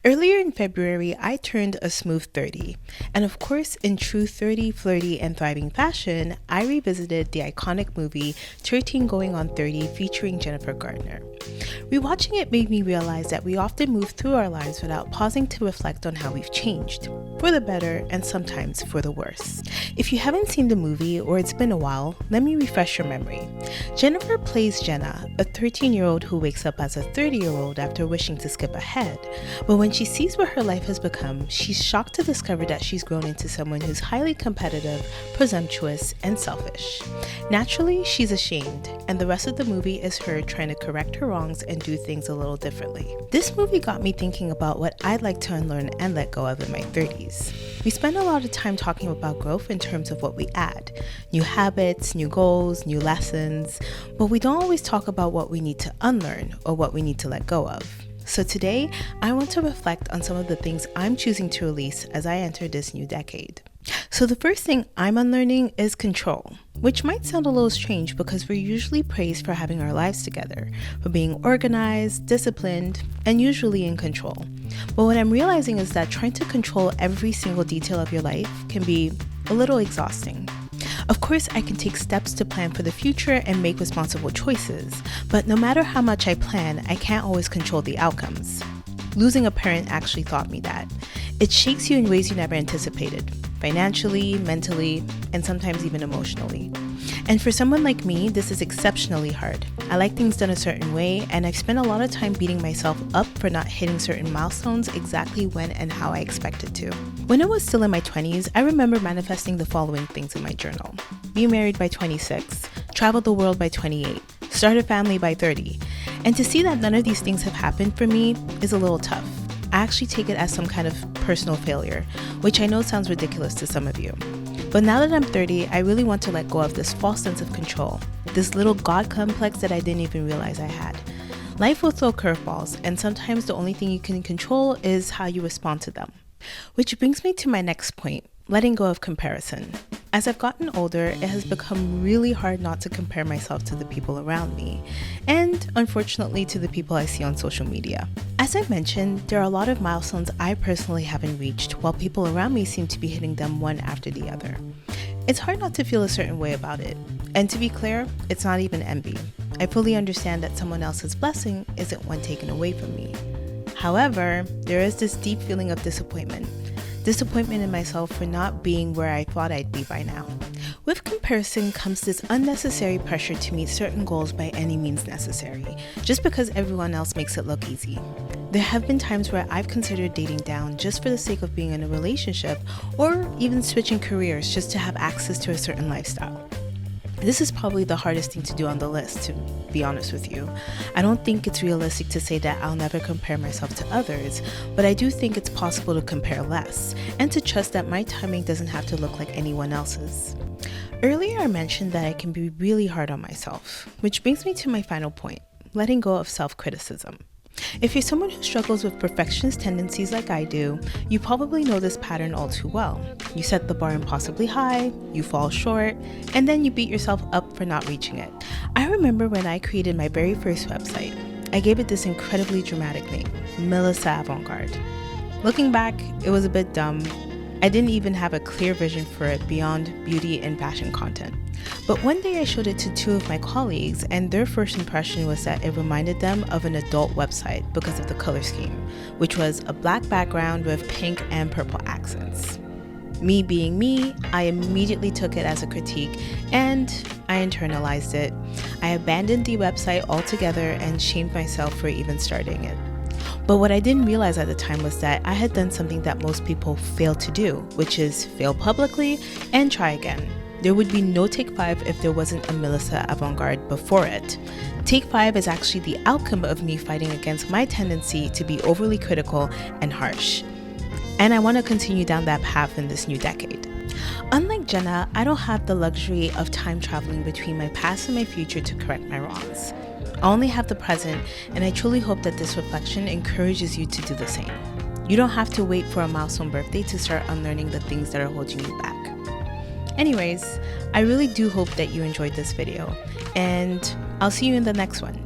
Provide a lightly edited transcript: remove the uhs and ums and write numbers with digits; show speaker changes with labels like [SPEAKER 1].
[SPEAKER 1] Earlier in February, I turned a smooth 30. And of course, in true 30, flirty, and thriving fashion, I revisited the iconic movie 13 Going on 30 featuring Jennifer Gardner. Rewatching it made me realize that we often move through our lives without pausing to reflect on how we've changed, for the better and sometimes for the worse. If you haven't seen the movie or it's been a while, let me refresh your memory. Jennifer plays Jenna, a 13-year-old who wakes up as a 30-year-old after wishing to skip ahead. But when she sees what her life has become, she's shocked to discover that she's grown into someone who's highly competitive, presumptuous, and selfish. Naturally, she's ashamed, and the rest of the movie is her trying to correct her wrongs and do things a little differently. This movie got me thinking about what I'd like to unlearn and let go of in my 30s. We spend a lot of time talking about growth in terms of what we add, new habits, new goals, new lessons, but we don't always talk about what we need to unlearn or what we need to let go of. So today, I want to reflect on some of the things I'm choosing to release as I enter this new decade. So the first thing I'm unlearning is control, which might sound a little strange because we're usually praised for having our lives together, for being organized, disciplined, and usually in control. But what I'm realizing is that trying to control every single detail of your life can be a little exhausting. Of course, I can take steps to plan for the future and make responsible choices, but no matter how much I plan, I can't always control the outcomes. Losing a parent actually taught me that. It shakes you in ways you never anticipated, financially, mentally, and sometimes even emotionally. And for someone like me, this is exceptionally hard. I like things done a certain way, and I've spent a lot of time beating myself up for not hitting certain milestones exactly when and how I expected to. When I was still in my 20s, I remember manifesting the following things in my journal. Be married by 26, travel the world by 28, start a family by 30. And to see that none of these things have happened for me is a little tough. I actually take it as some kind of personal failure, which I know sounds ridiculous to some of you. But now that I'm 30, I really want to let go of this false sense of control, this little God complex that I didn't even realize I had. Life will throw curveballs, and sometimes the only thing you can control is how you respond to them. Which brings me to my next point, letting go of comparison. As I've gotten older, it has become really hard not to compare myself to the people around me, and unfortunately to the people I see on social media. As I mentioned, there are a lot of milestones I personally haven't reached, while people around me seem to be hitting them one after the other. It's hard not to feel a certain way about it, and to be clear, it's not even envy. I fully understand that someone else's blessing isn't one taken away from me. However, there is this deep feeling of disappointment in myself for not being where I thought I'd be by now. With comparison comes this unnecessary pressure to meet certain goals by any means necessary, just because everyone else makes it look easy. There have been times where I've considered dating down just for the sake of being in a relationship, or even switching careers just to have access to a certain lifestyle. This is probably the hardest thing to do on the list, to be honest with you. I don't think it's realistic to say that I'll never compare myself to others, but I do think it's possible to compare less, and to trust that my timing doesn't have to look like anyone else's. Earlier I mentioned that I can be really hard on myself, which brings me to my final point, letting go of self-criticism. If you're someone who struggles with perfectionist tendencies like I do, you probably know this pattern all too well. You set the bar impossibly high, you fall short, and then you beat yourself up for not reaching it. I remember when I created my very first website, I gave it this incredibly dramatic name, Melissa Avant-Garde. Looking back, it was a bit dumb. I didn't even have a clear vision for it beyond beauty and fashion content. But one day I showed it to two of my colleagues, and their first impression was that it reminded them of an adult website because of the color scheme, which was a black background with pink and purple accents. Me being me, I immediately took it as a critique and I internalized it. I abandoned the website altogether and shamed myself for even starting it. But what I didn't realize at the time was that I had done something that most people fail to do, which is fail publicly and try again. There would be no Take 5 if there wasn't a Melissa Avant-Garde before it. Take 5 is actually the outcome of me fighting against my tendency to be overly critical and harsh. And I want to continue down that path in this new decade. Unlike Jenna, I don't have the luxury of time traveling between my past and my future to correct my wrongs. I only have the present, and I truly hope that this reflection encourages you to do the same. You don't have to wait for a milestone birthday to start unlearning the things that are holding you back. Anyways, I really do hope that you enjoyed this video, and I'll see you in the next one.